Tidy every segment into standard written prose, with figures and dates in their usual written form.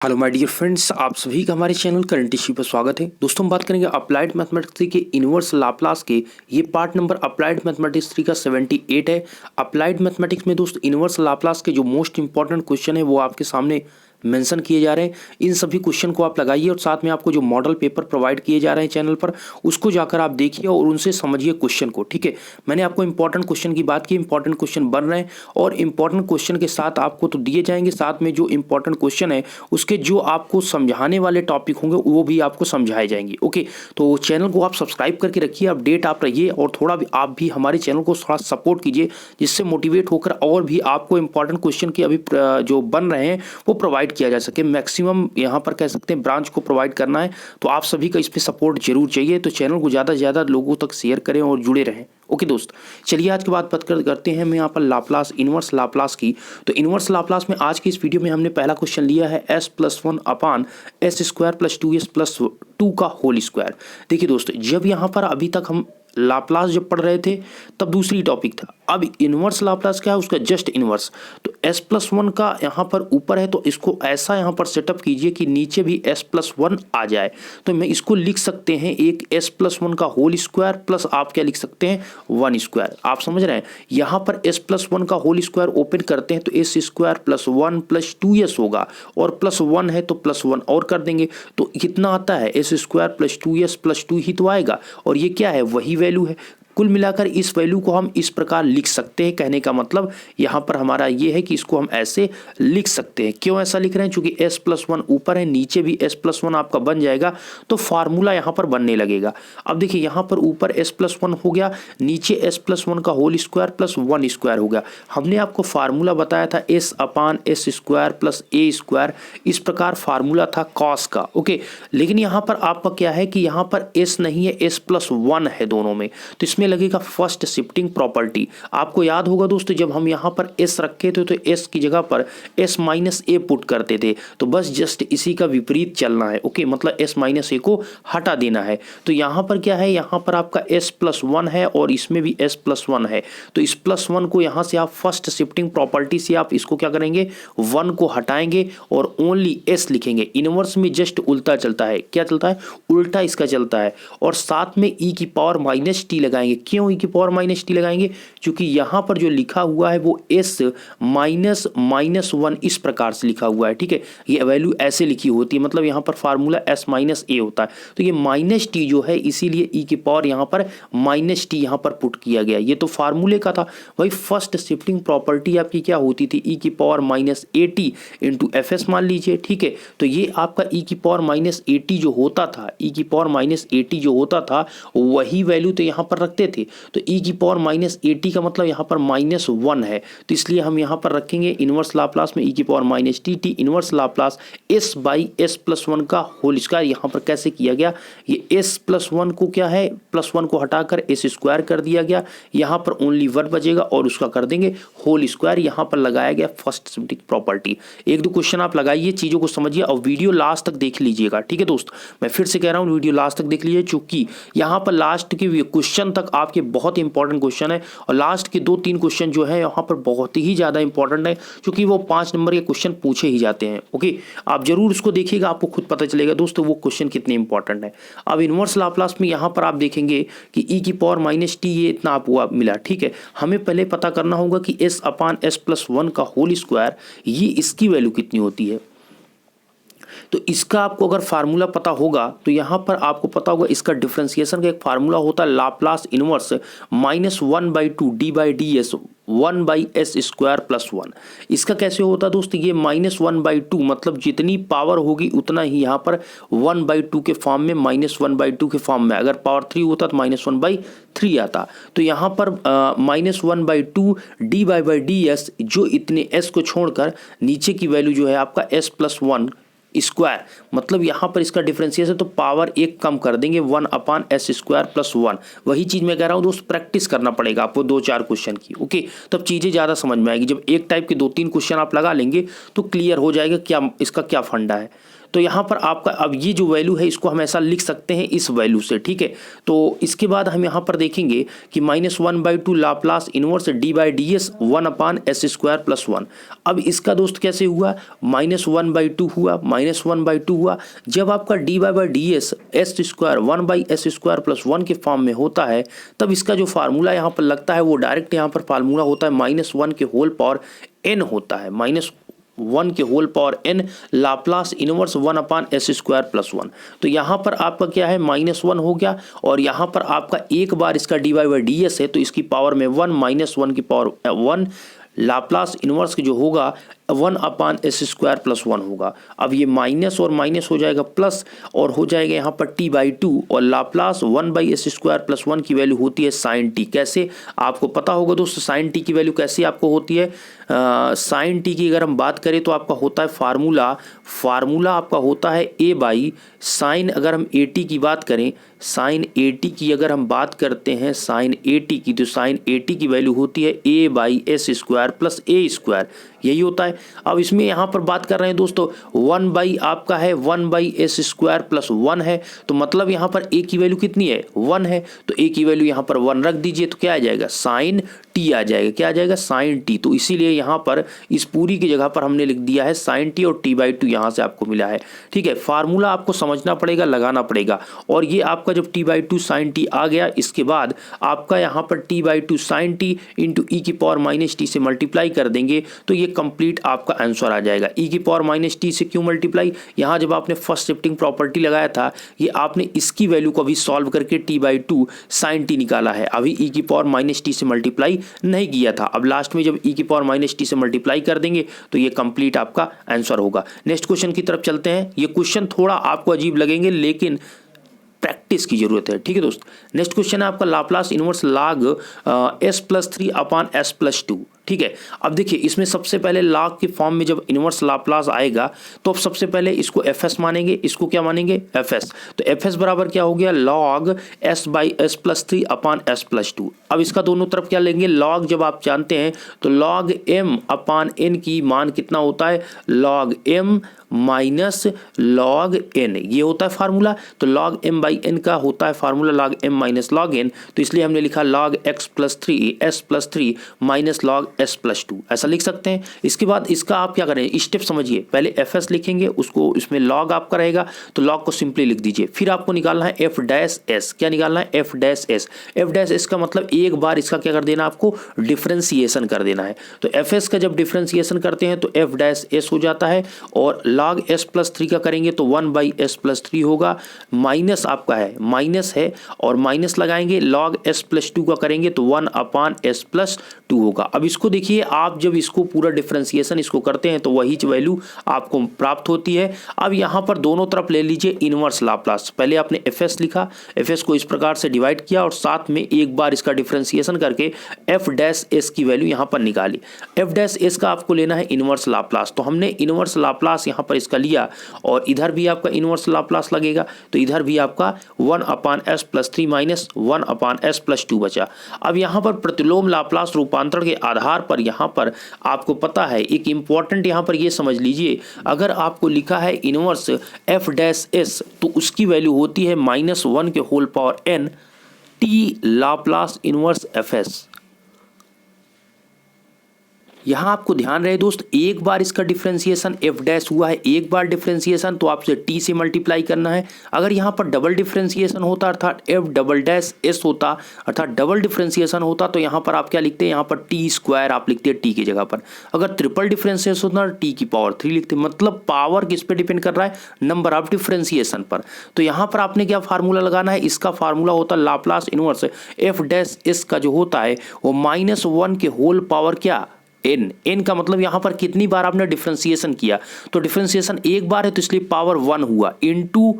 Hello my dear friends, आप सभी का हमारे चैनल करंट इश्यू पर स्वागत है। दोस्तों हम बात करेंगे अप्लाइड मैथमेटिक्स 3 के इनवर्स लाप्लास के। ये पार्ट नंबर अप्लाइड मैथमेटिक्स 3 का 78 है। अप्लाइड मैथमेटिक्स में दोस्त इनवर्स लाप्लास के जो मोस्ट इंपॉर्टेंट क्वेश्चन है वो आपके सामने मेंशन किए जा रहे हैं। इन सभी क्वेश्चन को आप लगाइए और साथ में आपको जो मॉडल पेपर प्रोवाइड किए जा रहे हैं चैनल पर उसको जाकर आप देखिए और उनसे समझिए क्वेश्चन को। ठीक है, मैंने आपको इंपॉर्टेंट क्वेश्चन की बात की, इंपॉर्टेंट क्वेश्चन बन रहे हैं और इंपॉर्टेंट क्वेश्चन के साथ आपको तो दिए जाएंगे, साथ में जो इंपॉर्टेंट क्वेश्चन है उसके जो आपको समझाने वाले टॉपिक होंगे वो भी आपको समझाए जाएंगे। ओके, तो चैनल को आप सब्सक्राइब करके रखिए, अपडेट आप रहिए और थोड़ा भी आप भी हमारे चैनल को थोड़ा सपोर्ट कीजिए, जिससे मोटिवेट होकर और भी आपको इंपॉर्टेंट क्वेश्चन के अभी जो बन रहे हैं वो प्रोवाइड किया जा सके। मैक्सिमम यहाँ पर कह सकते हैं ब्रांच को प्रोवाइड करना है, तो आप सभी का इस पर सपोर्ट जरूर चाहिए। तो चैनल को ज़्यादा से ज़्यादा लोगों तक शेयर करें और जुड़े रहें। ओके दोस्त, चलिए आज के बाद बात करते हैं हम यहाँ पर लाप्लास, इनवर्स लाप्लास की। तो इनवर्स लाप्लास में आज की इस वीडियो में हमने पहला क्वेश्चन लिया है s+1 अपान s² + 2s+2 का होल स्क्वायर। देखिए दोस्त, जब यहाँ पर अभी तक हम लाप्लास जब पढ़ रहे थे तब दूसरी टॉपिक था, अब इनवर्स लाप्लास क्या है उसका जस्ट इनवर्स। तो s+1 का यहाँ पर ऊपर है तो इसको ऐसा यहाँ पर सेटअप कीजिए कि नीचे भी s+1 आ जाए। तो मैं इसको लिख सकते हैं एक s+1 का होल स्क्वायर प्लस आप क्या लिख सकते हैं 1 स्क्वायर। आप समझ रहे हैं, यहाँ पर s+1 का होल स्क्वायर ओपन करते हैं तो s² + 1 + 2s होगा और +1 है तो +1 और कर देंगे तो कितना आता है s² + 2s + 2 ही तो आएगा और ये क्या है, वही वैल्यू है। कुल मिलाकर इस वैल्यू को हम इस प्रकार लिख सकते हैं। कहने का मतलब यहाँ पर हमारा ये है कि इसको हम ऐसे लिख सकते हैं। क्यों ऐसा लिख रहे हैं, चूंकि s+1 ऊपर है, नीचे भी s+1 आपका बन जाएगा तो फार्मूला यहाँ पर बनने लगेगा। अब देखिए यहाँ पर ऊपर s+1 हो गया, नीचे s+1 का होल स्क्वायर + 1 स्क्वायर हो गया। हमने आपको फार्मूला बताया था s/s² + a², इस प्रकार फार्मूला था कॉस का। ओके, लेकिन यहाँ पर आपका क्या है कि यहाँ पर s नहीं है, s+1 है दोनों में, तो इसमें लगेगा फर्स्ट शिफ्टिंग प्रॉपर्टी। आपको याद होगा दोस्तों, जब हम यहाँ पर s रखे थे तो s की जगह पर s-a पुट करते थे, तो बस जस्ट इसी का विपरीत चलना है। ओके, मतलब s-a को हटा देना है। तो यहाँ पर क्या है, यहाँ पर आपका s+1 है और इसमें भी s+1 है, तो इस +1 को यहाँ से आप फर्स्ट शिफ्टिंग प्रॉपर्टी से आप इसको क्या करेंगे, 1 को हटाएंगे और ओनली s लिखेंगे। इनवर्स में जस्ट उल्टा चलता है, क्या चलता है, उल्टा इसका चलता है और साथ में e⁻t लगाएंगे। क्यों e⁻t लगाएंगे, क्योंकि यहाँ पर जो लिखा हुआ है वो s-1 इस प्रकार से लिखा हुआ है। ठीक है, ये वैल्यू ऐसे लिखी होती है, मतलब यहाँ पर फार्मूला s-a होता है, तो ये -t जो है इसीलिए e⁻ यहाँ पर -t यहाँ पर पुट किया गया। ये तो फार्मूले का था, वही फर्स्ट शिफ्टिंग प्रॉपर्टी आपकी क्या होती थी, e⁻at इंटू fs मान लीजिए। ठीक है, तो ये आपका e⁻at जो होता था, e⁻at जो होता था वही वैल्यू तो यहाँ पर रखते थे। तो e⁻at का मतलब यहाँ पर -1 है, तो इसलिए हम यहाँ पर रखेंगे इनवर्स लाप्लास में e⁻t इनवर्स लाप्लास s/s+1 का होल स्क्वायर। यहाँ पर कैसे किया गया, ये s+1 को क्या है, +1 को हटाकर s² कर दिया गया, यहाँ पर ओनली 1 बचेगा और उसका कर देंगे होल स्क्वायर। यहाँ पर लगाया गया फर्स्ट शिफ्टिंग प्रॉपर्टी। एक दो क्वेश्चन आप लगाइए, चीज़ों को समझिए और वीडियो लास्ट तक देख लीजिएगा। ठीक है दोस्त, मैं फिर से कह रहा हूँ वीडियो लास्ट तक देख लीजिए, चूंकि यहाँ पर लास्ट के क्वेश्चन तक आपके बहुत इंपॉर्टेंट क्वेश्चन है और लास्ट के 2-3 क्वेश्चन जो है यहाँ पर बहुत ही ज़्यादा इंपॉर्टेंट है, क्योंकि वो 5 नंबर के क्वेश्चन पूछे ही जाते हैं। ओके, आप जरूर इसको देखिएगा, आपको खुद पता चलेगा दोस्तों वो क्वेश्चन कितने इंपॉर्टेंट है। अब इनवर्स लाप्लास में यहाँ पर आप देखेंगे कि e⁻t ये इतना आपको मिला। ठीक है, हमें पहले पता करना होगा कि s/s+1 का होल स्क्वायर ये इसकी वैल्यू कितनी होती है। तो इसका आपको अगर फार्मूला पता होगा तो यहाँ पर आपको पता होगा इसका डिफरेंशिएशन का एक फार्मूला होता है लाप्लास इनवर्स -1/2 d/ds 1/s² + 1। इसका कैसे होता है दोस्त, ये -1/2 मतलब जितनी पावर होगी उतना ही यहाँ पर 1/2 के फॉर्म में, -1/2 के फॉर्म में। अगर पावर 3 होता तो -1/3 आता। तो यहाँ पर -1/2 d/ds जो इतने s को छोड़कर नीचे की वैल्यू जो है आपका s+1 स्क्वायर, मतलब यहाँ पर इसका डिफरेंशिएशन तो पावर 1 कम कर देंगे 1/s² + 1। वही चीज़ मैं कह रहा हूँ दोस्त, प्रैक्टिस करना पड़ेगा आपको 2-4 क्वेश्चन की। ओके, तब चीज़ें ज़्यादा समझ में आएगी। जब एक टाइप के 2-3 क्वेश्चन आप लगा लेंगे तो क्लियर हो जाएगा क्या इसका क्या फंडा है। तो यहाँ पर आपका अब ये जो वैल्यू है इसको हम ऐसा लिख सकते हैं इस वैल्यू से, ठीक है। तो इसके बाद हम यहाँ पर देखेंगे कि -1/2 लाप्लास इनवर्स d/ds 1/s² + 1। अब इसका दोस्त कैसे हुआ, -1/2 हुआ, -1/2 हुआ। जब आपका dy/ds s² 1/s² + 1 के फॉर्म में होता है तब इसका जो फार्मूला यहाँ पर लगता है वो डायरेक्ट यहाँ पर फार्मूला होता है -1 के होल पावर n होता है, -1 के whole power n Laplace inverse 1/s² + 1। तो यहाँ पर आपका क्या है, -1 हो गया और यहाँ पर आपका एक बार इसका dy/ds है तो इसकी पावर में 1 -1 की पावर 1 लाप्लास इनवर्स जो होगा 1/s² + 1 होगा। अब ये माइनस और माइनस हो जाएगा प्लस और हो जाएगा यहाँ पर t/2 और लाप्लास 1/s² + 1 की वैल्यू होती है sin t। कैसे आपको पता होगा दोस्तों sin t की वैल्यू कैसे आपको होती है, sin t की अगर हम बात करें तो आपका होता है फार्मूला आपका होता है a/sin, अगर हम at की बात करें sin at की अगर हम बात करते हैं sin at की तो sin at की वैल्यू होती है a/s² + a², यही होता है। अब इसमें यहाँ पर बात कर रहे हैं दोस्तों 1 आपका है 1/s² + 1 है, तो मतलब यहाँ पर a की वैल्यू कितनी है, 1 है, तो a की वैल्यू यहाँ पर 1 रख दीजिए तो क्या आ जाएगा, sin t आ जाएगा। क्या आ जाएगा, sin t। तो इसीलिए यहाँ पर इस पूरी की जगह पर हमने लिख दिया है sin t और t/2 यहाँ से आपको मिला है, ठीक है। फार्मूला आपको समझना पड़ेगा, लगाना पड़ेगा। और ये आपका जब t/2 sin t आ गया, इसके बाद आपका यहाँ पर t/2 sin t into e⁻t से मल्टीप्लाई कर देंगे तो ये कंप्लीट आपका आंसर आ जाएगा। e⁻t से क्यों मल्टीप्लाई, यहाँ जब आपने फर्स्ट शिफ्टिंग प्रॉपर्टी लगाया था ये आपने इसकी वैल्यू को अभी सॉल्व करके t/2 sin t निकाला है, अभी e⁻t से मल्टीप्लाई नहीं किया था। अब लास्ट में जब e⁻t से मल्टीप्लाई कर देंगे तो ये कंप्लीट आपका आंसर होगा। नेक्स्ट क्वेश्चन की तरफ चलते हैं। ये क्वेश्चन थोड़ा आपको अजीब लगेंगे लेकिन प्रैक्टिस की जरूरत है, ठीक है दोस्त। नेक्स्ट क्वेश्चन है आपका लाप्लास इनवर्स log s+3/s+2, ठीक है। अब देखिए इसमें सबसे पहले log के फॉर्म में जब इनवर्स लाप्लास आएगा तो अब सबसे पहले इसको fs मानेंगे, इसको क्या मानेंगे, fs। तो fs बराबर क्या हो गया, log s/s+3/s+2। अब इसका दोनों तरफ क्या लेंगे, log जब आप जानते हैं तो log m/n की मान कितना होता है, log m minus log n, ये होता है फार्मूला। तो log m/n का होता है formula log m minus log n, तो इसलिए हमने लिखा log x+3 s+3 minus log s+2, ऐसा लिख सकते हैं। इसके बाद इसका आप क्या करें, स्टेप समझिए, पहले fs लिखेंगे, उसको इसमें log आपका रहेगा तो log को सिंपली लिख दीजिए। फिर आपको निकालना है f'(s), क्या निकालना है, f'(s). f'(s) का मतलब एक बार इसका क्या कर देना, आपको डिफ्रेंसिएशन कर देना है। तो fs का जब डिफ्रेंसिएशन करते हैं तो f'(s) हो जाता है और log s+3 का करेंगे तो 1/s+3 होगा, माइनस आपका है, माइनस है और माइनस लगाएंगे, log s+2 का करेंगे तो 1/s+2 होगा। अब इसको देखिए, आप जब इसको पूरा डिफरेंशिएशन इसको करते हैं तो वही वैल्यू आपको प्राप्त होती है। अब यहाँ पर दोनों तरफ ले लीजिए इनवर्स लाप्लास। पहले आपने fs लिखा, fs को इस प्रकार से डिवाइड किया और साथ में एक बार इसका डिफरेंशिएशन करके f'(s) की वैल्यू यहाँ पर निकाली। f'(s) का आपको लेना है इनवर्स लाप्लास, तो हमने इनवर्स लाप्लास यहाँ पर इसका लिया और इधर भी आपका इनवर्स लाप्लास लगेगा तो इधर भी आपका 1/s+3 माइनस 1/s+2 बचा। अब यहाँ पर प्रतिलोम लाप्लास रूपांतरण के आधार पर यहाँ पर आपको पता है एक इंपॉर्टेंट यहाँ पर ये समझ लीजिए, अगर आपको लिखा है इनवर्स f'(s) तो उसकी वैल्यू होती है -1 के whole power n t Laplace inverse fs। यहाँ आपको ध्यान रहे दोस्त, एक बार इसका डिफरेंशिएशन f' हुआ है, एक बार डिफरेंशिएशन तो आपसे t से मल्टीप्लाई करना है। अगर यहाँ पर डबल डिफरेंशिएशन होता अर्थात f'(s) होता अर्थात डबल डिफरेंशिएशन होता तो यहाँ पर आप क्या लिखते हैं, यहाँ पर t² आप लिखते हैं t की जगह पर। अगर ट्रिपल डिफरेंशिएशन होता t की पावर 3 लिखते, मतलब पावर किस पे डिपेंड कर रहा है, नंबर ऑफ डिफरेंशिएशन पर। तो यहाँ पर आपने क्या फार्मूला लगाना है, इसका फार्मूला होता है लाप्लास इनवर्स f'(s) का जो होता है वो -1 के होल पावर क्या, n का मतलब यहाँ पर कितनी बार आपने डिफरेंशिएशन किया, तो डिफरेंशिएशन एक बार है तो इसलिए पावर 1 हुआ इंटू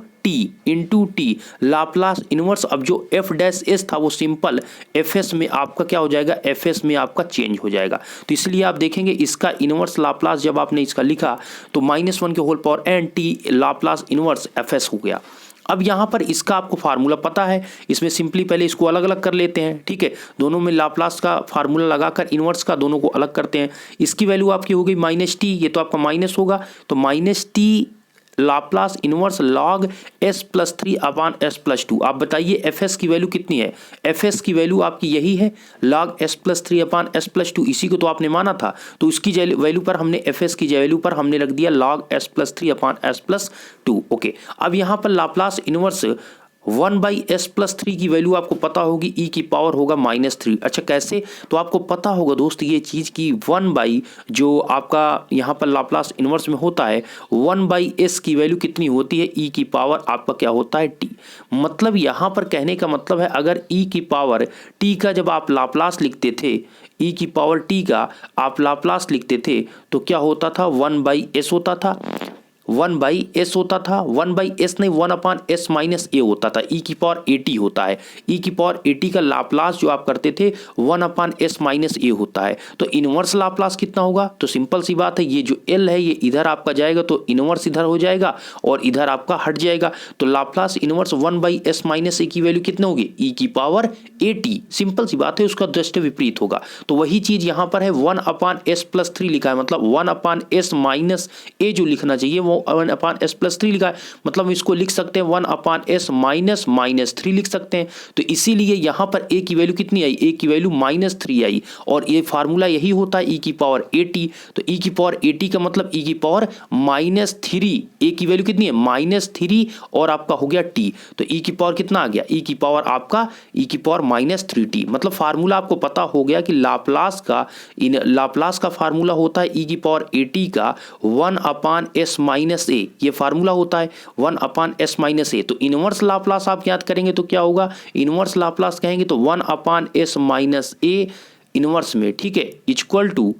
टी लाप्लास इनवर्स। अब जो f'(s) था वो सिंपल fs में आपका क्या हो जाएगा, fs में आपका चेंज हो जाएगा। तो इसलिए आप देखेंगे इसका इनवर्स लाप्लास जब आपने इसका लिखा तो -1 के whole power n t Laplace inverse fs हो गया। अब यहाँ पर इसका आपको फार्मूला पता है, इसमें सिंपली पहले इसको अलग अलग कर लेते हैं, ठीक है। दोनों में लाप्लास का फार्मूला लगाकर इनवर्स का दोनों को अलग करते हैं। इसकी वैल्यू आपकी हो गई -t, ये तो आपका माइनस होगा तो -t Laplace inverse log s plus 3 अपान s प्लस 2। आप बताइए fs की वैल्यू कितनी है? fs की वैल्यू आपकी यही है log s प्लस 3 अपान s प्लस 2, इसी को तो आपने माना था। तो उसकी वैल्यू पर हमने fs की वैल्यू पर हमने रख दिया log s प्लस 3 अपान s प्लस 2। ओके, अब यहाँ पर लाप्लास इनवर्स 1/s प्लस 3 की वैल्यू आपको पता होगी, e की पावर होगा -3। अच्छा कैसे? तो आपको पता होगा दोस्त ये चीज़ की 1 जो आपका यहाँ पर लाप्लास इनवर्स में होता है 1/s की वैल्यू कितनी होती है? e की पावर आपका क्या होता है? t। मतलब यहाँ पर कहने का मतलब है अगर e की पावर t का जब आप लाप्लास लिखते थे, e की पावर t का आप लाप्लास लिखते थे तो क्या होता था? 1/s होता था, 1/s होता था, 1/s नहीं 1/s माइनस ए होता था, e की पावर 80 होता है। e की पावर 80 का लाप्लास जो आप करते थे 1/s माइनस ए होता है। तो इनवर्स लाप्लास कितना होगा? तो सिंपल सी बात है, ये जो l है ये इधर आपका जाएगा तो इनवर्स इधर हो जाएगा और इधर आपका हट जाएगा। तो लाप्लास इनवर्स 1/s माइनस ए की वैल्यू कितनी होगी? e की पावर 80। सिंपल सी बात है, उसका दृष्टि विपरीत होगा। तो वही चीज यहाँ पर है 1/s प्लस 3 लिखा है, मतलब 1/s माइनस ए जो लिखना चाहिए वो 1/s प्लस 3 लिखा है, मतलब हम इसको लिख सकते हैं 1/s माइनस -3 लिख सकते हैं। तो इसीलिए यहाँ पर a की वैल्यू कितनी आई? a की वैल्यू -3 आई और ये फार्मूला यही होता है e की पावर 80। तो e की पावर 80 का मतलब e की पावर -3, a की वैल्यू कितनी है? -3 और आपका हो गया t। तो e की पावर कितना आ गया? e की पावर आपका e की पावर -3t। मतलब फार्मूला आपको पता हो गया कि लाप्लास का फार्मूला होता है e की पावर 80 का 1/s माइनस ए, ये फार्मूला होता है 1/s माइनस ए। तो इनवर्स लाप्लास आप याद करेंगे तो क्या होगा? इनवर्स लाप्लास कहेंगे तो 1/s माइनस ए इनवर्स में, ठीक है, इक्वल टू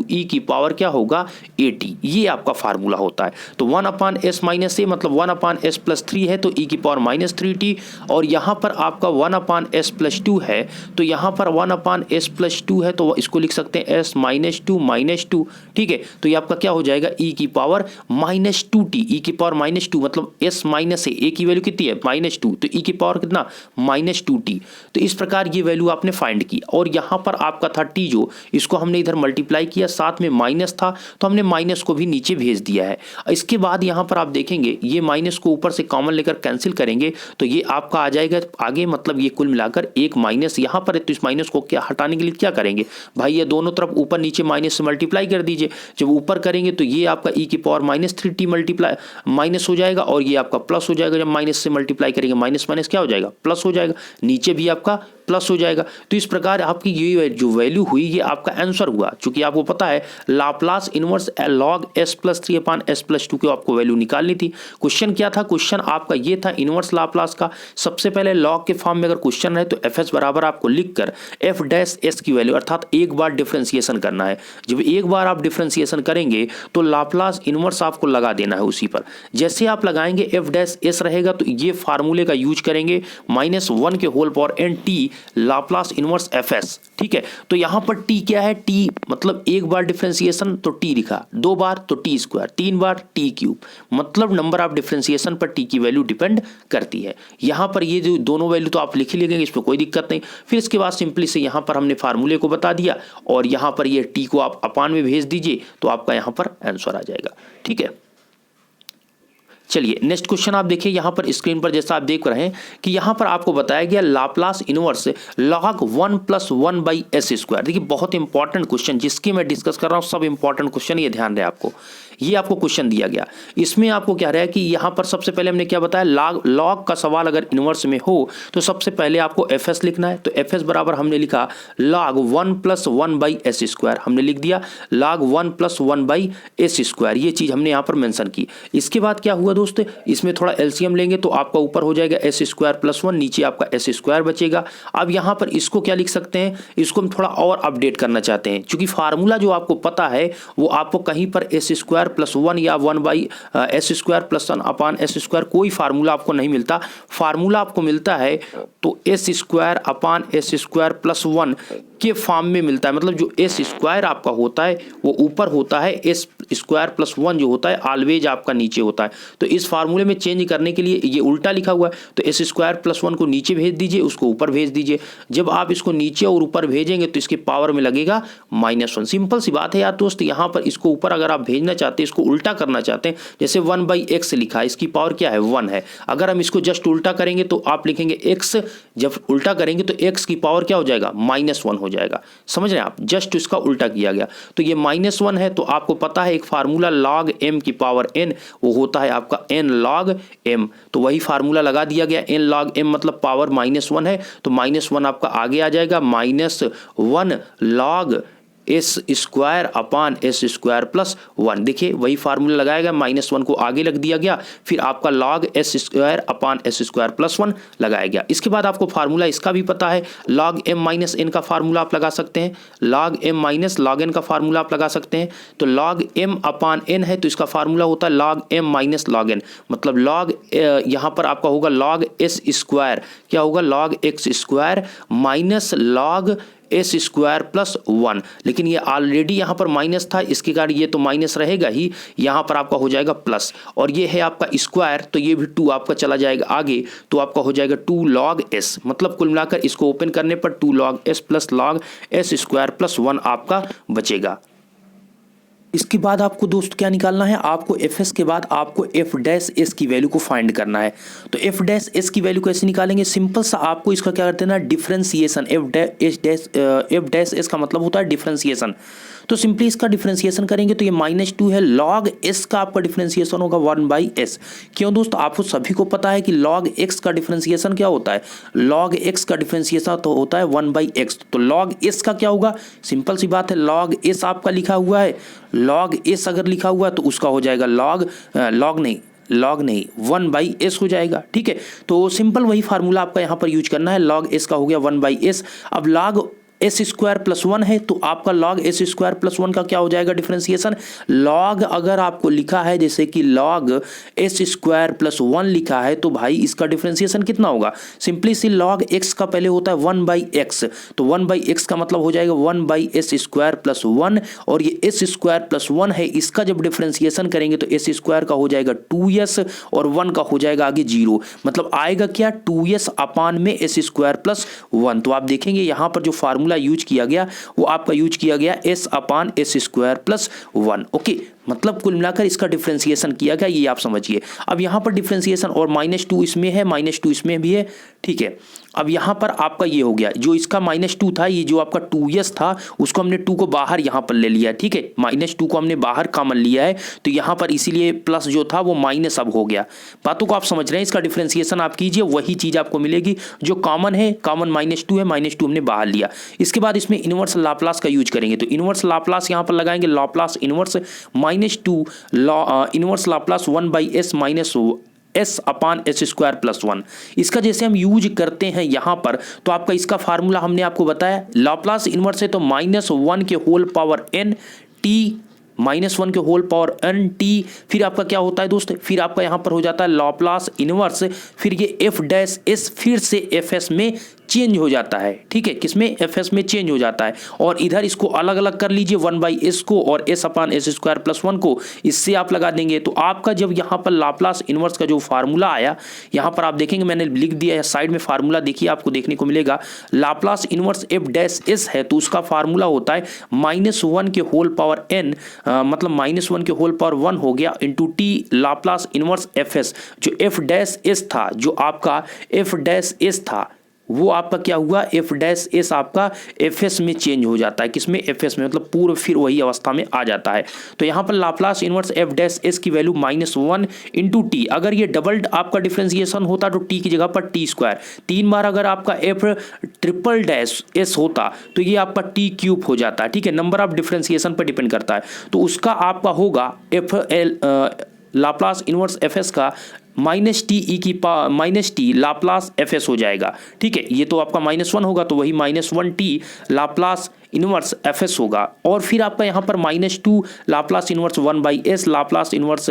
ई की पावर क्या होगा? 80। ये आपका फार्मूला होता है। तो 1/s माइनस ए मतलब 1/s प्लस 3 है तो ई की पावर -3t, और यहाँ पर आपका 1/s प्लस 2 है तो यहाँ पर 1/s प्लस 2 है तो इसको लिख सकते हैं s -2, ठीक है। तो ये आपका क्या हो जाएगा? ई की पावर -2t, ई की पावर -2 मतलब s माइनस ए की वैल्यू कितनी है? -2, तो ई की पावर कितना? -2t। तो इस प्रकार ये वैल्यू आपने फाइंड की और यहाँ पर आपका था टी, जो इसको हमने इधर मल्टीप्लाई किया, साथ में माइनस था तो हमने माइनस को भी नीचे भेज दिया है। इसके बाद यहाँ पर आप देखेंगे ये माइनस को ऊपर से कॉमन लेकर कैंसिल करेंगे तो ये आपका आ जाएगा आगे, मतलब ये कुल मिलाकर एक माइनस यहाँ पर है। तो इस माइनस को क्या हटाने के लिए क्या करेंगे भाई? ये दोनों तरफ ऊपर नीचे माइनस से मल्टीप्लाई कर दीजिए। जब ऊपर करेंगे तो ये आपका ई की पावर -3t मल्टीप्लाई माइनस हो जाएगा और ये आपका प्लस हो जाएगा। जब माइनस से मल्टीप्लाई करेंगे माइनस माइनस क्या हो जाएगा? प्लस हो जाएगा, नीचे भी आपका प्लस हो जाएगा। तो इस प्रकार आपकी ये जो वैल्यू हुई ये आपका आंसर हुआ। चूंकि आपको पता है Laplace inverse log s plus 3 अपान s प्लस 2 की आपको वैल्यू निकालनी थी। क्वेश्चन क्या था? क्वेश्चन आपका ये था इनवर्स लाप्लास का। सबसे पहले लॉग के फॉर्म में अगर क्वेश्चन है तो fs बराबर आपको लिखकर f डैश s की वैल्यू अर्थात एक बार डिफरेंशिएशन करना है। जब एक बार आप डिफरेंशिएशन करेंगे तो लाप्लास इनवर्स आपको लगा देना है उसी पर। जैसे आप लगाएंगे f डैश s रहेगा तो ये फार्मूले का यूज करेंगे -1 के whole power n t Laplace inverse fs, ठीक है। तो यहां पर t क्या है? t मतलब एक बार डिफरेंशिएशन तो t लिखा, दो बार तो t स्क्वायर, तीन बार t क्यूब, मतलब नंबर ऑफ डिफरेंशिएशन पर t की वैल्यू डिपेंड करती है। यहां पर ये जो दोनों वैल्यू तो आप लिख ही लेंगे, इसमें कोई दिक्कत नहीं। फिर इसके बाद सिंपली से यहां पर हमने फार्मूले को बता दिया और यहां पर ये t को आप अपान में भेज दीजिए तो आपका यहां पर आंसर आ जाएगा, ठीक है। चलिए नेक्स्ट क्वेश्चन आप देखिए यहाँ पर स्क्रीन पर, जैसा आप देख रहे हैं कि यहाँ पर आपको बताया गया लाप्लास इनवर्स log 1 + 1/s²। देखिए बहुत इंपॉर्टेंट क्वेश्चन जिसकी मैं डिस्कस कर रहा हूँ, सब इंपॉर्टेंट क्वेश्चन, ये ध्यान रहे आपको। ये आपको क्वेश्चन दिया गया, इसमें आपको क्या रहा है कि यहाँ पर सबसे पहले हमने क्या बताया, log का सवाल अगर इनवर्स में हो तो सबसे पहले आपको fs लिखना है। तो fs बराबर हमने लिखा log 1 + 1/s², हमने लिख दिया log 1 + 1/s², ये चीज हमने यहाँ पर मेंशन की। इसके बाद क्या हुआ दोस्त, इसमें थोड़ा एलसीएम लेंगे तो आपका ऊपर हो जाएगा s² + 1, नीचे आपका s² बचेगा। अब यहाँ पर इसको क्या लिख सकते हैं, इसको हम थोड़ा और अपडेट करना चाहते हैं, क्योंकि फार्मूला जो आपको पता है वो आपको कहीं पर s² + 1 या 1/s² + 1 अपान s², कोई फार्मूला आपको नहीं मिलता। फार्मूला आपको मिलता है तो s² अपान s² + 1 के फॉर्म में मिलता है। मतलब जो s² आपका होता है वो ऊपर होता है, s² + 1 जो होता है ऑलवेज आपका नीचे होता है। तो इस फार्मूले में चेंज करने के लिए ये उल्टा लिखा हुआ है, तो s² + 1 को नीचे भेज दीजिए, उसको ऊपर भेज दीजिए। जब आप इसको नीचे और ऊपर भेजेंगे तो इसके पावर में लगेगा -1। सिंपल सी बात है यार दोस्त, यहाँ पर इसको ऊपर अगर आप भेजना चाहते चाहते हैं, इसको उल्टा करना चाहते हैं, जैसे 1/x लिखा है, इसकी पावर क्या है 1 है। अगर हम इसको जस्ट उल्टा करेंगे तो आप लिखेंगे x, जब उल्टा करेंगे तो x की पावर क्या हो जाएगा -1 हो जाएगा। समझ रहे हैं आप, जस्ट इसका उल्टा किया गया तो ये -1 है। तो आपको पता है एक फार्मूला log m की पावर n, वो होता है आपका n log m, तो वही फार्मूला लगा दिया गया। n log m मतलब पावर -1 है, तो -1 आपका आगे आ जाएगा, -1 log s² अपान s² प्लस 1। देखिए वही फार्मूला लगाया गया, -1 को आगे लग दिया गया, फिर आपका log s² अपान s² प्लस 1 लगाया गया। इसके बाद आपको फार्मूला इसका भी पता है, log m - n का फार्मूला आप लगा सकते हैं, log m - log n का फार्मूला आप लगा सकते हैं। तो log m अपान n है तो इसका फार्मूला होता है log m - log n, मतलब log यहाँ पर आपका होगा log s², क्या होगा log x² minus log s² plus 1। लेकिन ये ऑलरेडी यहाँ पर माइनस था, इसके कारण ये तो माइनस रहेगा ही, यहाँ पर आपका हो जाएगा प्लस, और ये है आपका स्क्वायर तो ये भी 2 आपका चला जाएगा आगे, तो आपका हो जाएगा 2 log s, मतलब कुल मिलाकर इसको ओपन करने पर 2 log s plus log s² plus 1 आपका बचेगा। इसके बाद आपको दोस्त क्या निकालना है, आपको fs के बाद आपको f' की वैल्यू को फाइंड करना है। तो f' की वैल्यू कैसे निकालेंगे, सिंपल सा आपको इसका क्या करते हैं ना, डिफरेंशिएशन। f' का मतलब होता है डिफरेंशिएशन, तो सिंपली इसका डिफरेंशिएशन करेंगे तो ये -2 है, log s का आपका डिफरेंशिएशन होगा 1/s। क्यों दोस्त, आपको सभी को पता है कि log x का डिफरेंशिएशन क्या होता है, log x का डिफरेंशिएशन तो होता है 1/x, तो log s का क्या होगा, सिंपल सी बात है, log s आपका लिखा हुआ है, log s अगर लिखा हुआ है तो उसका हो जाएगा log नहीं 1/s हो जाएगा। ठीक है, तो सिंपल वही फार्मूला आपका यहाँ पर यूज करना है, log s का हो गया 1/s। अब log s² प्लस 1 है तो आपका log s² प्लस 1 का क्या हो जाएगा डिफरेंशिएशन, log अगर आपको लिखा है जैसे कि log s² प्लस 1 लिखा है तो भाई इसका डिफरेंशिएशन कितना होगा, सिंपली सी log x का पहले होता है 1/x, तो 1/x का मतलब हो जाएगा 1/s² प्लस 1, और ये s² प्लस 1 है, इसका जब डिफरेंशिएशन करेंगे तो s² का हो जाएगा 2s और 1 का हो जाएगा आगे 0, मतलब आएगा क्या 2s अपान में s² प्लस 1। तो आप देखेंगे यहाँ पर जो फार्मूला यूज किया गया वो आपका यूज किया गया s अपान s² प्लस 1। ओके, मतलब कुल मिलाकर इसका डिफरेंशिएशन किया गया, ये आप समझिए। अब यहाँ पर डिफरेंशिएशन और -2 इसमें है, -2 इसमें भी है। ठीक है, अब यहाँ पर आपका ये हो गया, जो इसका -2 था, ये जो आपका 2s था उसको हमने 2 को बाहर यहाँ पर ले लिया। ठीक है, -2 को हमने बाहर कॉमन लिया है तो यहाँ पर इसीलिए प्लस जो था वो माइनस अब हो गया। बातों को आप समझ रहे हैं, इसका डिफरेंशिएशन आप कीजिए वही चीज़ आपको मिलेगी, जो कॉमन है, कॉमन -2 है, -2 हमने बाहर लिया। इसके बाद इसमें इनवर्स लाप्लास का यूज करेंगे, तो इनवर्स लाप्लास यहाँ पर लगाएंगे, Laplace inverse -2 inverse Laplace 1/s minus s अपान s² प्लस 1। इसका जैसे हम यूज करते हैं यहाँ पर तो आपका इसका फार्मूला हमने आपको बताया, लाप्लास इनवर्स है तो -1 के होल पावर n t, -1 के होल पावर n t, फिर आपका क्या होता है दोस्त, फिर आपका यहाँ पर हो जाता है लाप्लास इनवर्स, फिर ये f' फिर से fs में चेंज हो जाता है। ठीक है, किसमें, fs में चेंज हो जाता है, और इधर इसको अलग अलग कर लीजिए 1/s को और s अपान s² प्लस 1 को, इससे आप लगा देंगे तो आपका जब यहाँ पर लाप्लास इनवर्स का जो फार्मूला आया, यहाँ पर आप देखेंगे मैंने लिख दिया है साइड में फार्मूला, देखिए आपको देखने को मिलेगा, लाप्लास इनवर्स f' है तो उसका फार्मूला होता है -1 के होल पावर n, मतलब -1 के होल पावर 1 हो गया into t Laplace inverse fs, जो f' था, जो आपका f' था वो आपका क्या हुआ, f' आपका fs में चेंज हो जाता है, किसमें, fs में, मतलब पूर्व फिर वही अवस्था में आ जाता है। तो यहाँ पर लाप्लास इनवर्स f' की वैल्यू -1 इंटू टी, अगर ये डबल आपका डिफरेंशिएशन होता तो t की जगह पर t², 3 बार अगर आपका f''s होता तो ये आपका t³ हो जाता है। ठीक है, नंबर ऑफ डिफरेंशिएशन पर डिपेंड करता है, तो उसका आपका होगा लाप्लास इनवर्स fs का -t लाप्लास fs हो जाएगा। ठीक है, ये तो आपका -1 होगा तो वही -1t लाप्लास इनवर्स fs होगा, और फिर आपका यहाँ पर -2 Laplace inverse 1/s Laplace inverse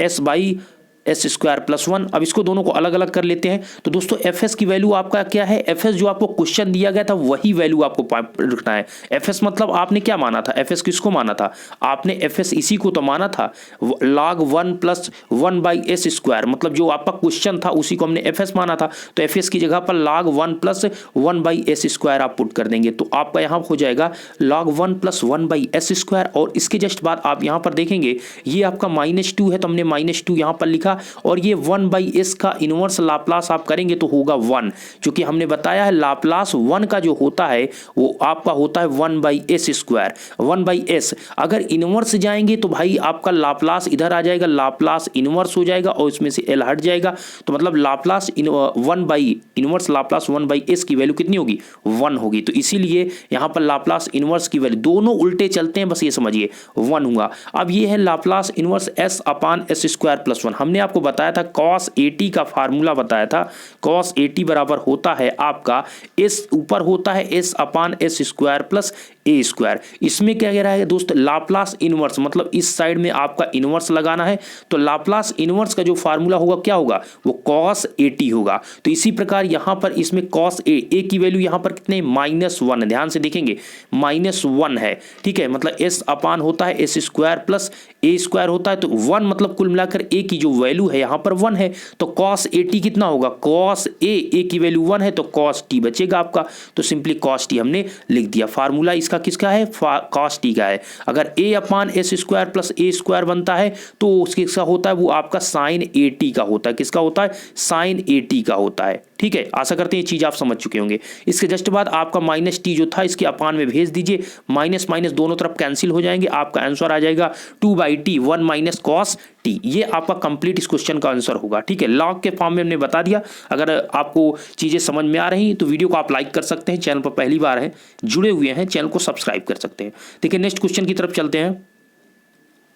s by S square plus 1। अब इसको दोनों को अलग अलग कर लेते हैं। तो दोस्तों एफ एस की वैल्यू आपका क्या है, एफ एस जो आपको क्वेश्चन दिया गया था वही वैल्यू आपको रखना है। एफ एस मतलब आपने क्या माना था, एफ एस किसको माना था, आपने एफ एस इसी को तो माना था, log 1 plus 1 by S square, मतलब जो आपका क्वेश्चन था उसी को हमने एफ एस माना था। तो एफ एस की जगह पर log 1 plus 1 by S square आप पुट कर देंगे, तो आपका यहाँ हो जाएगा log 1 plus 1 by S square. और इसके जस्ट बाद आप यहाँ पर देखेंगे ये आपका -2 है, तो हमने -2 यहाँ पर लिखा, और ये 1 बाई एस का इनवर्स लाप्लास आप करेंगे तो होगा 1, क्योंकि हमने बताया है लाप्लास 1 का जो होता है वो आपका होता है 1 by S square, 1 by S. अगर इनवर्स जाएंगे तो भाई आपका लाप्लास इधर आ जाएगा, लाप्लास इनवर्स हो जाएगा और इसमें से एल हट जाएगा, तो मतलब Laplace 1 by inverse Laplace 1 by S की वैल्यू कितनी होगी, 1 होगी। तो इसीलिए यहाँ पर लाप्लास इनवर्स की वैल्यू दोनों उल्टे चलते हैं, बस ये समझिए 1 हुआ। अब ये है Laplace inverse S upon S square plus 1। हमने आपको बताया था cos 80 का फार्मूला बताया था, cos 80 बराबर होता है आपका एस ऊपर होता है S upon S square plus A square. इसमें क्या कह रहा है दोस्त, लाप्लास इनवर्स मतलब इस साइड में आपका इनवर्स लगाना है, तो लाप्लास इनवर्स का जो फार्मूला होगा क्या होगा, वो cos 80 होगा। तो इसी प्रकार यहां पर इसमें cos ए की वैल्यू यहां पर कितने, -1 है, ध्यान से देखेंगे -1 है, ठीक है, मतलब एस अपान होता है S square plus A square होता है, तो 1 मतलब कुल मिलाकर ए की जो वैल्यू है यहां पर 1 है, तो cos 80 कितना होगा, cos ए की वैल्यू 1 है, तो cos t बचेगा आपका, तो सिंपली cos t हमने लिख दिया। फार्मूला इसका किसका है, cos t का है। अगर a upon S square plus A square बनता है तो उसका होता है वो आपका साइन 80 का होता है, किसका होता है, साइन 80 का होता है, ठीक है। आशा करते हैं ये चीज आप समझ चुके होंगे। इसके जस्ट बाद आपका -t जो था इसके अपान में भेज दीजिए, माइनस माइनस दोनों तरफ कैंसिल हो जाएंगे, आपका आंसर आ जाएगा 2/t 1 माइनस cos t। ये आपका कंप्लीट इस क्वेश्चन का आंसर होगा, ठीक है। लॉग के फॉर्म में हमने बता दिया। अगर आपको चीजें समझ में आ रही तो वीडियो को आप लाइक कर सकते हैं, चैनल पर पहली बार है जुड़े हुए हैं चैनल को सब्सक्राइब कर सकते हैं। देखिए नेक्स्ट क्वेश्चन की तरफ चलते हैं।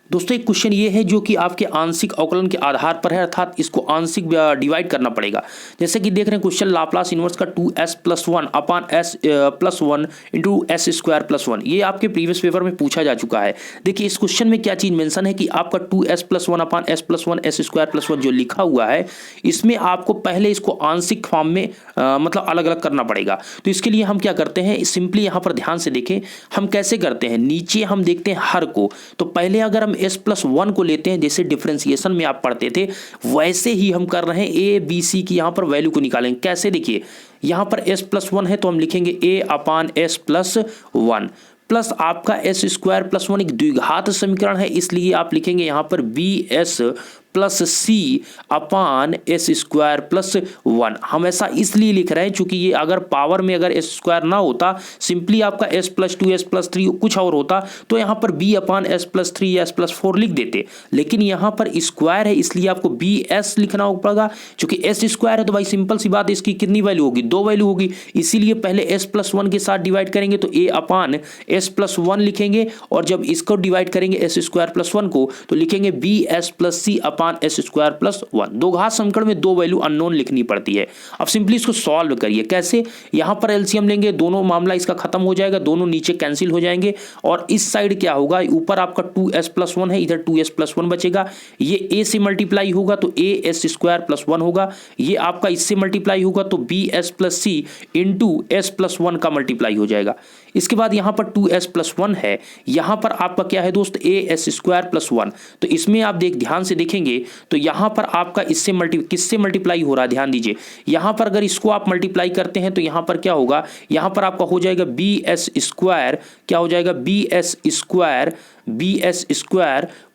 दोस्तों एक क्वेश्चन ये है जो कि आपके आंशिक अवकलन के आधार पर है, अर्थात इसको आंशिक डिवाइड करना पड़ेगा। जैसे कि देख रहे हैं क्वेश्चन, लाप्लास इनवर्स का 2s प्लस 1 अपान s plus 1 into S square plus 1, ये आपके प्रीवियस पेपर में पूछा जा चुका है। देखिए इस क्वेश्चन में क्या चीज मेंशन है कि आपका 2s प्लस 1 अपान s plus 1 S square plus 1 जो लिखा हुआ है, इसमें आपको पहले इसको आंशिक फॉर्म में मतलब अलग अलग करना पड़ेगा। तो इसके लिए हम क्या करते हैं, सिंपली यहाँ पर ध्यान से देखें हम कैसे करते हैं। नीचे हम देखते हैं हर को, तो पहले अगर हम s प्लस 1 को लेते हैं, जैसे डिफरेंशिएशन में आप पढ़ते थे वैसे ही हम कर रहे हैं, ए बी सी की यहाँ पर वैल्यू को निकालेंगे। कैसे, देखिए यहाँ पर s प्लस 1 है तो हम लिखेंगे a upon s plus 1 plus आपका s स्क्वायर प्लस 1 एक द्विघात समीकरण है, इसलिए आप लिखेंगे यहाँ पर bs प्लस सी अपान एस स्क्वायर प्लस 1। हम ऐसा इसलिए लिख रहे हैं क्योंकि ये अगर पावर में अगर एस स्क्वायर ना होता, सिंपली आपका s प्लस 2 s प्लस 3 कुछ और होता, तो यहाँ पर b अपान s प्लस 3 या s प्लस 4 लिख देते। लेकिन यहाँ पर स्क्वायर है इसलिए आपको bs लिखना पड़ेगा, क्योंकि s स्क्वायर है तो भाई सिंपल सी बात है इसकी कितनी वैल्यू होगी, 2 वैल्यू होगी। इसीलिए पहले s प्लस 1 के साथ डिवाइड करेंगे तो a अपान s प्लस 1 लिखेंगे, और जब इसको डिवाइड करेंगे s स्क्वायर प्लस 1 को तो लिखेंगे bs प्लस c अपान एस स्क्वायर प्लस 1। दो घात समीकरण में 2 वैल्यू अननोन लिखनी पड़ती है। अब सिंपली इसको सॉल्व करिए। कैसे, यहां पर एलसीएम लेंगे, दोनों मामला इसका खत्म हो जाएगा, दोनों नीचे कैंसिल हो जाएंगे, और इस साइड क्या होगा, ऊपर आपका 2s प्लस 1 है, इधर 2s प्लस 1 बचेगा, ये a से मल्टीप्लाई होगा तो a s स्क्वायर प्लस 1 होगा, ये आपका इससे मल्टीप्लाई होगा तो bs plus c into s plus 1 का मल्टीप्लाई हो जाएगा। इसके बाद यहाँ पर 2s प्लस 1 है, यहाँ पर आपका क्या है दोस्त, as स्क्वायर प्लस 1। तो इसमें आप ध्यान से देखेंगे तो यहाँ पर आपका इससे किससे मल्टीप्लाई हो रहा है, ध्यान दीजिए। यहाँ पर अगर इसको आप मल्टीप्लाई करते हैं तो यहाँ पर क्या होगा, यहाँ पर आपका हो जाएगा bs स्क्वायर, क्या हो जाएगा bs square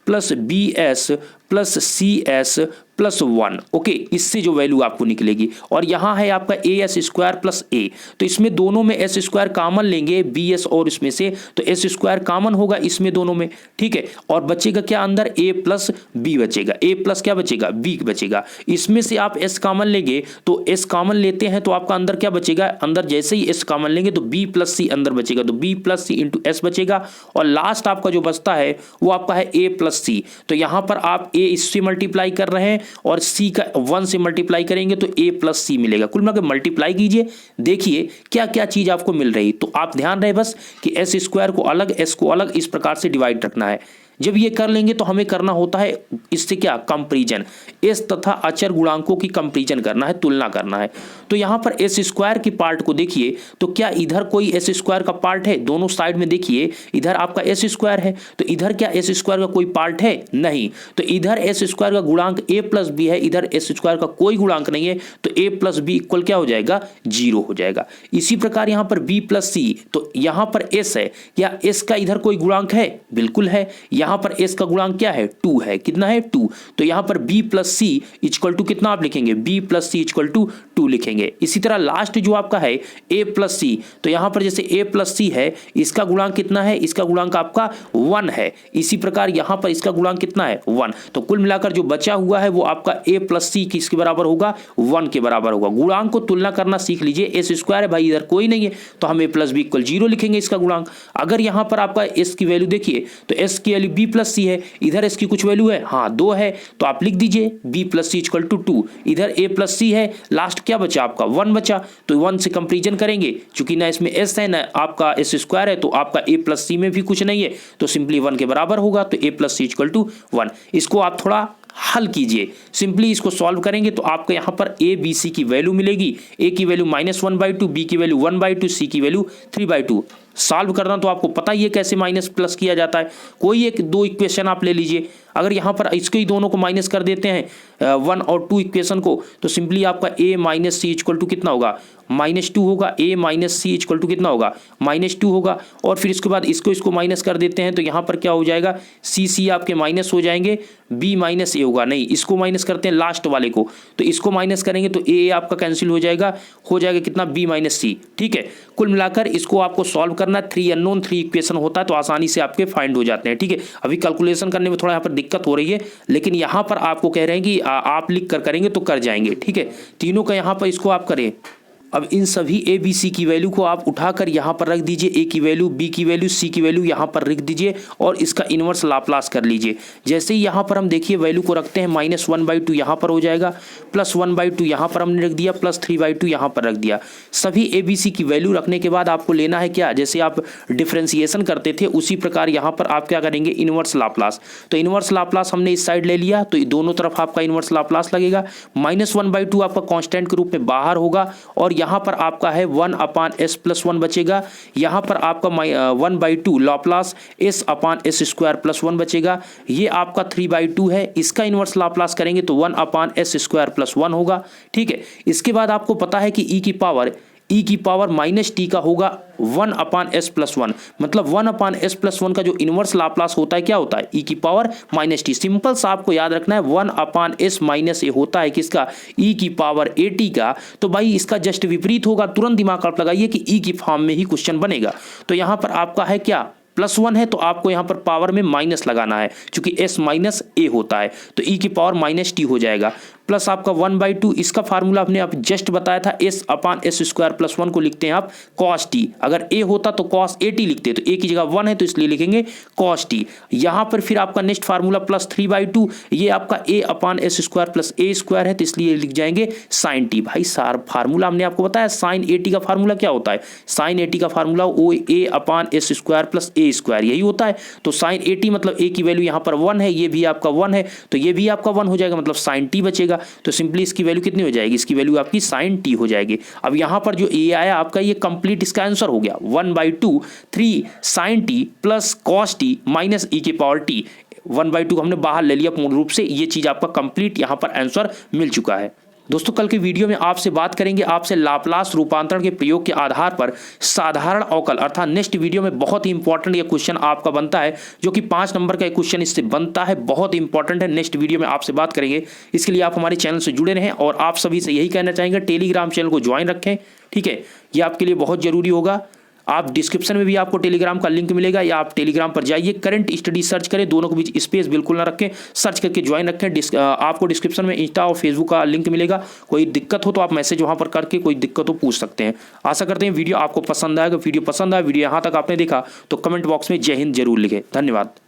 plus bs plus cs plus 1। Okay, इससे जो वैल्यू आपको निकलेगी, और यहाँ है आपका as स्क्वायर प्लस a, तो इसमें दोनों में s स्क्वायर कॉमन लेंगे bs और इसमें से, तो s स्क्वायर कॉमन होगा इसमें दोनों में, ठीक है। और बचेगा क्या अंदर, a प्लस b बचेगा, a प्लस क्या बचेगा, b बचेगा। इसमें से आप s कॉमन लेंगे तो s कॉमन लेते हैं तो आपका अंदर क्या बचेगा, अंदर जैसे ही s कॉमन लेंगे तो b प्लस c अंदर बचेगा, तो b plus c into s बचेगा, और लास्ट आपका जो बचता है वो आपका है a प्लस c। तो यहाँ पर आप a इससे मल्टीप्लाई कर रहे हैं और c का 1 से मल्टीप्लाई करेंगे तो a प्लस c मिलेगा। कुल मिलाकर मल्टीप्लाई कीजिए, देखिए क्या क्या चीज आपको मिल रही। तो आप ध्यान रहे बस कि s स्क्वायर को अलग, s को अलग, इस प्रकार से डिवाइड रखना है। जब ये कर लेंगे तो हमें करना होता है इससे क्या, कंपैरिजन, एस तथा अचर गुणांकों की कंपैरिजन करना है, तुलना करना है। तो यहाँ पर एस स्क्वायर की पार्ट को देखिए, तो क्या इधर कोई एस स्क्वायर का पार्ट है? दोनों साइड में देखिए, इधर आपका एस स्क्वायर है, तो इधर क्या एस स्क्वायर का कोई पार्ट है? नहीं। तो इधर एस स्क्वायर का गुणांक ए प्लस बी है, इधर एस स्क्वायर का कोई गुणांक नहीं है, तो ए प्लस बी इक्वल क्या हो जाएगा, 0 हो जाएगा। इसी प्रकार यहाँ पर बी प्लस सी, तो यहाँ पर एस है, क्या एस का इधर कोई गुणांक है? बिल्कुल है। यहाँ पर एस का गुणांक क्या है, 2 है। कितना है, 2। तो यहाँ पर B plus C equal to कितना आप लिखेंगे, B plus C equal to 2 लिखेंगे। इसी तरह लास्ट जो आपका है ए प्लस सी, तो यहाँ पर जैसे ए प्लस सी है, इसका गुणांक कितना है, इसका गुणांक आपका 1 है। इसी प्रकार यहाँ पर इसका गुणांक कितना है, 1। तो कुल मिलाकर जो बचा हुआ है वो आपका ए प्लस सी किसके बराबर होगा, 1 के बराबर होगा। गुणांक को तुलना करना सीख लीजिए। एस स्क्वायर है भाई, इधर कोई नहीं है, तो हम ए प्लस बी इक्वल 0 लिखेंगे इसका गुणांक। अगर यहाँ पर आपका एस की वैल्यू देखिए, तो एस की वैल्यू बी प्लस सी है, इधर एस की कुछ वैल्यू है, हाँ 2 है, तो आप लिख दीजिए B plus C equal to 2। इधर ए प्लस सी है, लास्ट क्या बचा आपका, 1 बचा, तो 1 से कंपेरिजन करेंगे, चूंकि ना इसमें एस है ना आपका एस स्क्वायर है, तो आपका ए प्लस सी में भी कुछ नहीं है, तो सिंपली 1 के बराबर होगा, तो ए प्लस सी इक्वल टू 1। इसको आप थोड़ा हल कीजिए, सिंपली इसको सॉल्व करेंगे तो आपको यहाँ पर ए बी सी की वैल्यू मिलेगी। ए की वैल्यू -1/2, बी की वैल्यू 1/2, सी की वैल्यू 3/2। सॉल्व करना तो आपको पता ही है कैसे माइनस प्लस किया जाता है। कोई एक दो इक्वेशन आप ले लीजिए, अगर यहाँ पर इसके ही दोनों को माइनस कर देते हैं 1 और 2 इक्वेशन को, तो सिंपली आपका a minus C equal to कितना होगा, -2 होगा। a minus C equal to कितना होगा, -2 होगा। और फिर इसके बाद इसको माइनस कर देते हैं, तो यहाँ पर क्या हो जाएगा, सी आपके माइनस हो जाएंगे, b माइनस ए होगा, नहीं इसको माइनस करते हैं लास्ट वाले को, तो इसको माइनस करेंगे तो a आपका कैंसिल हो जाएगा कितना, b माइनस सी। ठीक है, कुल मिलाकर इसको आपको सॉल्व करना है। 3 अननोन 3 इक्वेशन होता है तो आसानी से आपके फाइंड हो जाते हैं। ठीक है, अभी कैलकुलेशन करने में थोड़ा यहाँ पर दिक्कत हो रही है, लेकिन यहाँ पर आपको कह रहे हैं कि आप लिख कर करेंगे तो कर जाएंगे। ठीक है, तीनों का यहाँ पर इसको आप करें। अब इन सभी ए बी सी की वैल्यू को आप उठाकर यहाँ पर रख दीजिए, ए की वैल्यू, बी की वैल्यू, सी की वैल्यू यहाँ पर रख दीजिए और इसका इन्वर्स लाप्लास कर लीजिए। जैसे ही यहाँ पर हम देखिए वैल्यू को रखते हैं, -1/2 यहाँ पर हो जाएगा, +1/2 यहाँ पर हमने रख दिया, +3/2 यहाँ पर रख दिया। सभी ए बी सी की वैल्यू रखने के बाद आपको लेना है क्या, जैसे आप डिफ्रेंसिएशन करते थे उसी प्रकार यहाँ पर आप क्या करेंगे, इन्वर्स लाप्लास। तो इन्वर्स लाप्लास हमने इस साइड ले लिया, तो दोनों तरफ आपका इन्वर्स लाप्लास लगेगा। -1/2 आपका कॉन्स्टेंट के रूप में बाहर होगा और यहाँ पर आपका है 1/s+1 बचेगा। यहाँ पर आपका 1/2 लाप्लास s/s² + 1 बचेगा। ये आपका 3/2 है, इसका इन्वर्स लाप्लास करेंगे तो 1/s² + 1 होगा। ठीक है, इसके बाद आपको पता है कि e की पावर -t का होगा 1/s+1, मतलब 1/s+1 का जो इन्वर्स लाप्लास होता है क्या होता है, e की पावर -t। सिंपल सा आपको याद रखना है, 1/s - a होता है किसका, e की पावर at का। तो भाई इसका जस्ट विपरीत होगा, तुरंत दिमाग आप लगाइए कि e की फॉर्म में ही क्वेश्चन बनेगा। तो यहाँ पर आपका है क्या, +1 है, तो आपको यहाँ पर पावर में माइनस लगाना है, क्योंकि s - a होता है, तो e की पावर -t हो जाएगा। प्लस आपका 1/2, इसका फार्मूला आपने आप जस्ट बताया था, s/s² + 1 को लिखते हैं आप cos t। अगर a होता तो cos at लिखते, तो a की जगह 1 है तो इसलिए लिखेंगे cos t। यहाँ पर फिर आपका नेक्स्ट फार्मूला +3/2, ये आपका a/s² + a² है, तो इसलिए लिख जाएंगे sin t। भाई सार फार्मूला हमने आपको बताया, sin at का फार्मूला क्या होता है, sin at का फार्मूला a/s² + a², यही होता है। तो sin at मतलब a की वैल्यू यहाँ पर 1 है, ये भी आपका 1 है, तो ये भी आपका 1 हो जाएगा, मतलब sin t बचेगा। तो सिंपली इसकी वैल्यू कितनी हो जाएगी, इसकी वैल्यू आपकी sin t हो जाएगी। अब यहाँ पर जो a आया आपका, ये कंप्लीट इसका आंसर हो गया, 1/2 3 sin t + cos t - e की पावर t। 1/2 हमने बाहर ले लिया पूर्ण रूप से, ये चीज आपका कंप्लीट यहाँ पर आंसर मिल चुका है। दोस्तों कल के वीडियो में आपसे बात करेंगे, आपसे लाप्लास रूपांतरण के प्रयोग के आधार पर साधारण अवकल, अर्थात नेक्स्ट वीडियो में बहुत ही इंपॉर्टेंट ये क्वेश्चन आपका बनता है, जो कि 5 नंबर का क्वेश्चन इससे बनता है, बहुत ही इंपॉर्टेंट है। नेक्स्ट वीडियो में आपसे बात करेंगे, इसके लिए आप हमारे चैनल से जुड़े रहें और आप सभी से यही कहना चाहेंगे, टेलीग्राम चैनल को ज्वाइन रखें। ठीक है, ये आपके लिए बहुत जरूरी होगा। आप डिस्क्रिप्शन में भी आपको टेलीग्राम का लिंक मिलेगा, या आप टेलीग्राम पर जाइए, करंट स्टडी सर्च करें, दोनों के बीच स्पेस बिल्कुल ना रखें, सर्च करके ज्वाइन रखें। आपको डिस्क्रिप्शन में इंस्टा और फेसबुक का लिंक मिलेगा। कोई दिक्कत हो तो आप मैसेज वहां पर करके कोई दिक्कत हो पूछ सकते हैं। आशा करते हैं वीडियो आपको पसंद आएगा। वीडियो पसंद आया, वीडियो यहाँ तक आपने देखा तो कमेंट बॉक्स में जय हिंद जरूर लिखें। धन्यवाद।